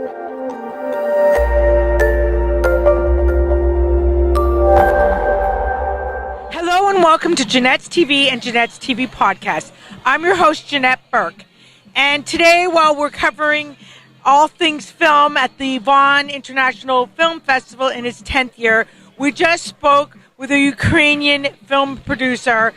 Hello and welcome to Janette's TV and Janette's TV podcast. I'm your host, Janette Burke. And today, while we're covering all things film at the Vaughan International Film Festival in its 10th year, we just spoke with a Ukrainian film producer,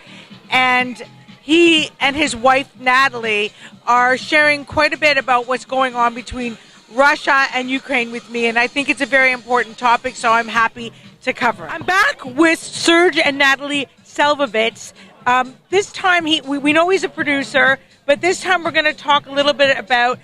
and he and his wife, Nathalie, are sharing quite a bit about what's going on between Russia and Ukraine with me, and I think it's a very important topic, so I'm happy to cover it. I'm back with Serge and Nathalie Velbovets. This time, we know he's a producer, but this time we're going to talk a little bit about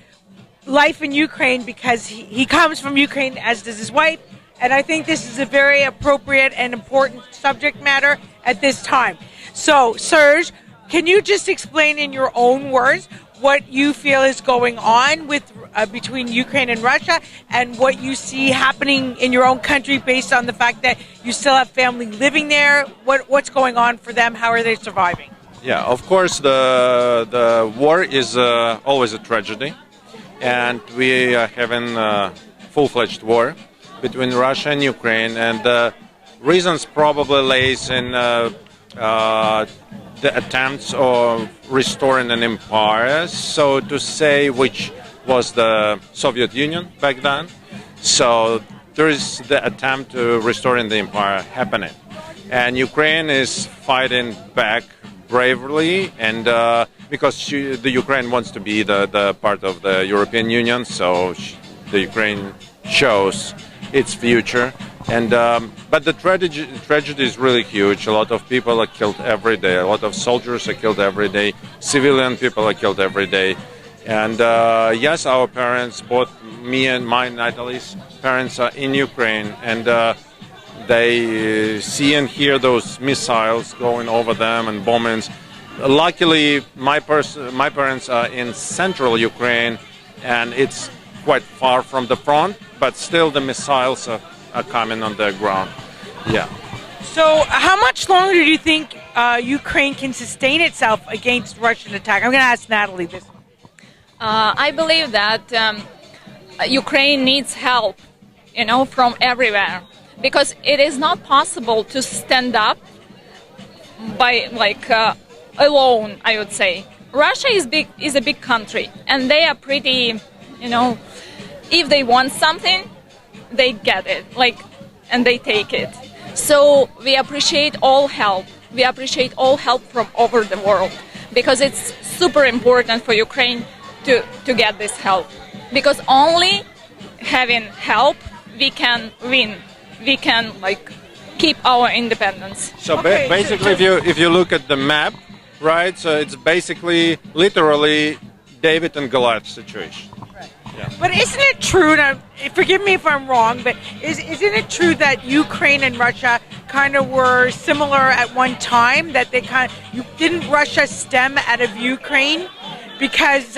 life in Ukraine because he comes from Ukraine, as does his wife, and I think this is a very appropriate and important subject matter at this time. So, Serge, can you just explain in your own words what you feel is going on with between Ukraine and Russia, and what you see happening in your own country based on the fact that you still have family living there? What's going on for them? How are they surviving? Yeah, of course, the war is always a tragedy, and we are having a full-fledged war between Russia and Ukraine, and the reasons probably lays in the attempts of restoring an empire, so to say, which was the Soviet Union back then. So there is the attempt to restoring the empire happening, and Ukraine is fighting back bravely, and because the Ukraine wants to be the part of the European Union, so the Ukraine shows its future. And but the tragedy is really huge. A lot of people are killed every day. A lot of soldiers are killed every day. Civilian people are killed every day. And yes, our parents, both me and my Nathalie's parents, are in Ukraine, and they see and hear those missiles going over them and bombings. Luckily, my parents are in central Ukraine, and it's quite far from the front, but still the missiles are coming on the ground. Yeah. So how much longer do you think Ukraine can sustain itself against Russian attack? I'm going to ask Nathalie this. I believe that Ukraine needs help, from everywhere, because it is not possible to stand up by alone. I would say Russia is a big country, and they are pretty, if they want something, they get it, and they take it. So we appreciate all help. We appreciate all help from over the world, because it's super important for Ukraine to get this help, because only having help we can win. We can keep our independence. So basically, if you look at the map, right? So it's basically literally David and Goliath situation. Right. Yeah. But isn't it true? Now, forgive me if I'm wrong, but isn't it true that Ukraine and Russia kind of were similar at one time? That didn't Russia stem out of Ukraine because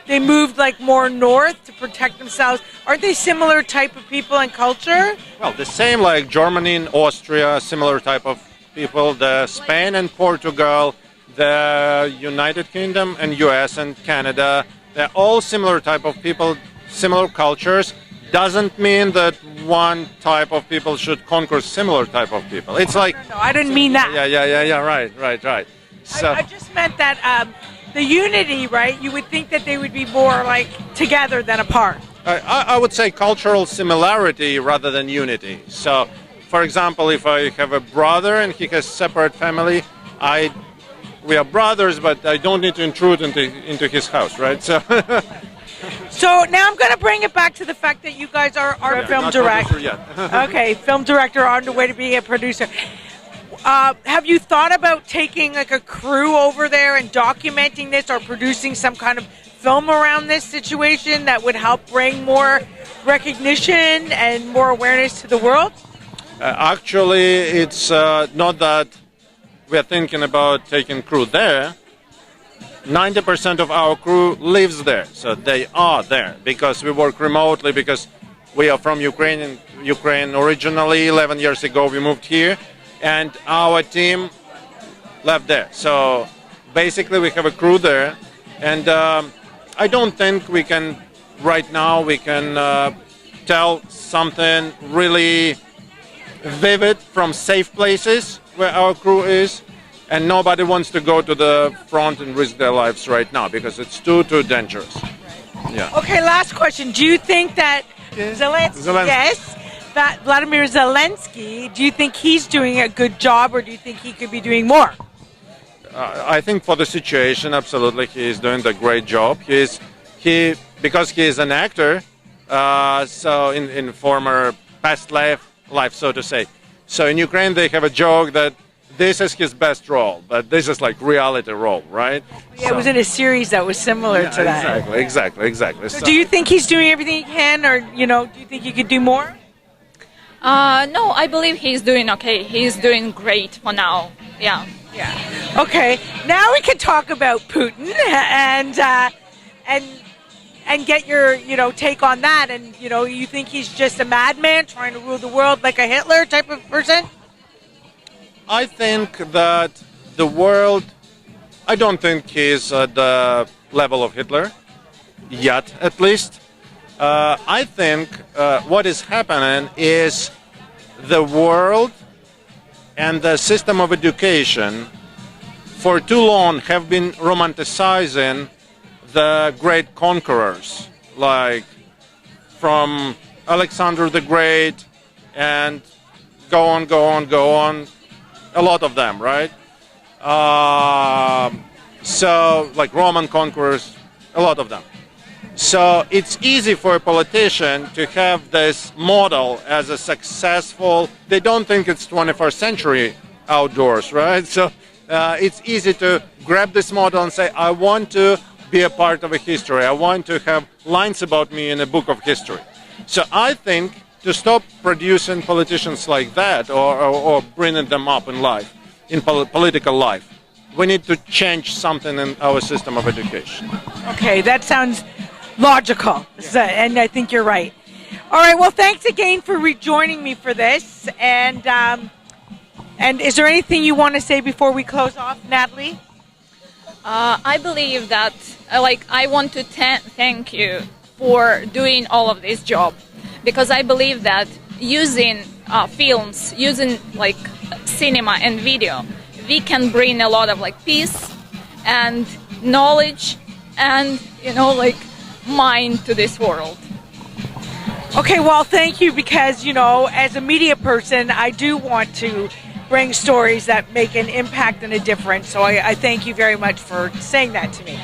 they moved more north to protect themselves? Aren't they similar type of people and culture? Well, the same like Germany and Austria, similar type of people. The Spain and Portugal, the United Kingdom and US and Canada, they're all similar type of people, similar cultures. Doesn't mean that one type of people should conquer similar type of people. It's No, I didn't mean that. Yeah, right. So I just meant that the unity, right? You would think that they would be more together than apart. I would say cultural similarity rather than unity. So, for example, if I have a brother and he has separate family, we are brothers, but I don't need to intrude into his house, right? So, so now I'm going to bring it back to the fact that you guys are film director. Okay, film director on the way to being a producer. Have you thought about taking a crew over there and documenting this, or producing some kind of film around this situation that would help bring more recognition and more awareness to the world? Actually, it's not that we're thinking about taking crew there. 90% of our crew lives there, so they are there because we work remotely, because we are from Ukraine originally. 11 years ago we moved here, and our team left there. So basically we have a crew there, and I don't think we can right now we can tell something really vivid from safe places where our crew is, and nobody wants to go to the front and risk their lives right now because it's too dangerous. Yeah. Okay, last question. Do you think that Zelensky. Yes, that Vladimir Zelensky, do you think he's doing a good job, or do you think he could be doing more? I think for the situation, absolutely, he is doing a great job. Because he is an actor, so in former past life, so to say. So in Ukraine, they have a joke that this is his best role, but this is like reality role, right? Yeah, it was in a series that was similar to that. Exactly. So do you think he's doing everything he can, or do you think he could do more? No, I believe he's doing okay. He's doing great for now. Yeah. Okay, now we can talk about Putin and get your take on that. And you think he's just a madman trying to rule the world like a Hitler type of person? I think that the world, I don't think he's at the level of Hitler, yet at least. I think what is happening is the world and the system of education for too long have been romanticizing the great conquerors, like from Alexander the Great and go on. A lot of them, right? So, like Roman conquerors, a lot of them. So it's easy for a politician to have this model as a successful. They don't think it's 21st century outdoors, right? So it's easy to grab this model and say, I want to be a part of a history. I want to have lines about me in a book of history. So I think to stop producing politicians like that or bringing them up in life, in political life, we need to change something in our system of education. Okay, that sounds logical, and I think you're right. All right, well, thanks again for rejoining me for this. And is there anything you want to say before we close off, Natalie? I believe that, I want to thank you for doing all of this job, because I believe that using films, using cinema and video, we can bring a lot of peace and knowledge and mind to this world. Okay, well, thank you, because as a media person, I do want to bring stories that make an impact and a difference. So I thank you very much for saying that to me.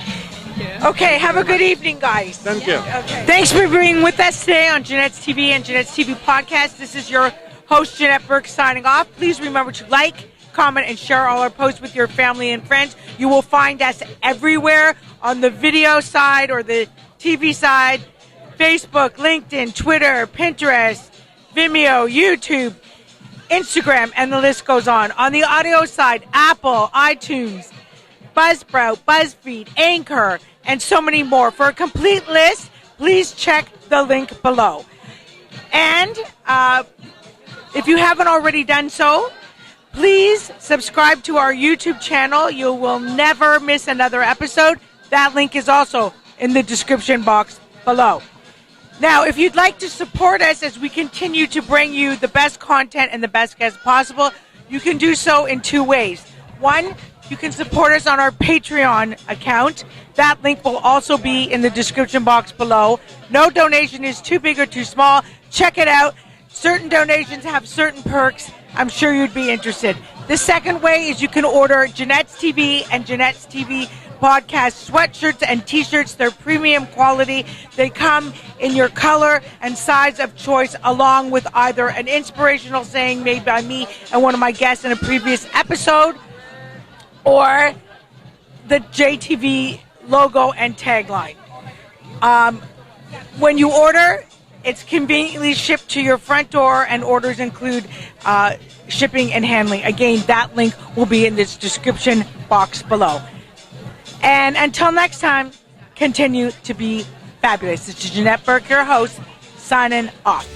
Okay, have a good evening, guys. Thank you. Okay. Thanks for being with us today on Janette's TV and Janette's TV podcast. This is your host, Janette Burke, signing off. Please remember to like, comment, and share all our posts with your family and friends. You will find us everywhere on the video side or the TV side: Facebook, LinkedIn, Twitter, Pinterest, Vimeo, YouTube, Instagram, and the list goes on. On the audio side, Apple, iTunes, Buzzsprout, BuzzFeed, Anchor, and so many more. For a complete list, please check the link below. And if you haven't already done so, please subscribe to our YouTube channel. You will never miss another episode. That link is also in the description box below. Now, if you'd like to support us as we continue to bring you the best content and the best guests possible, you can do so in two ways. One, you can support us on our Patreon account. That link will also be in the description box below. No donation is too big or too small. Check it out. Certain donations have certain perks. I'm sure you'd be interested. The second way is you can order Janette's TV and Janette's TV podcast sweatshirts and t-shirts. They're premium quality. They come in your color and size of choice, along with either an inspirational saying made by me and one of my guests in a previous episode, or the JTV logo and tagline. When you order, it's conveniently shipped to your front door, and orders include shipping and handling. Again, that link will be in this description box below. And until next time, continue to be fabulous. This is Janette Burke, your host, signing off.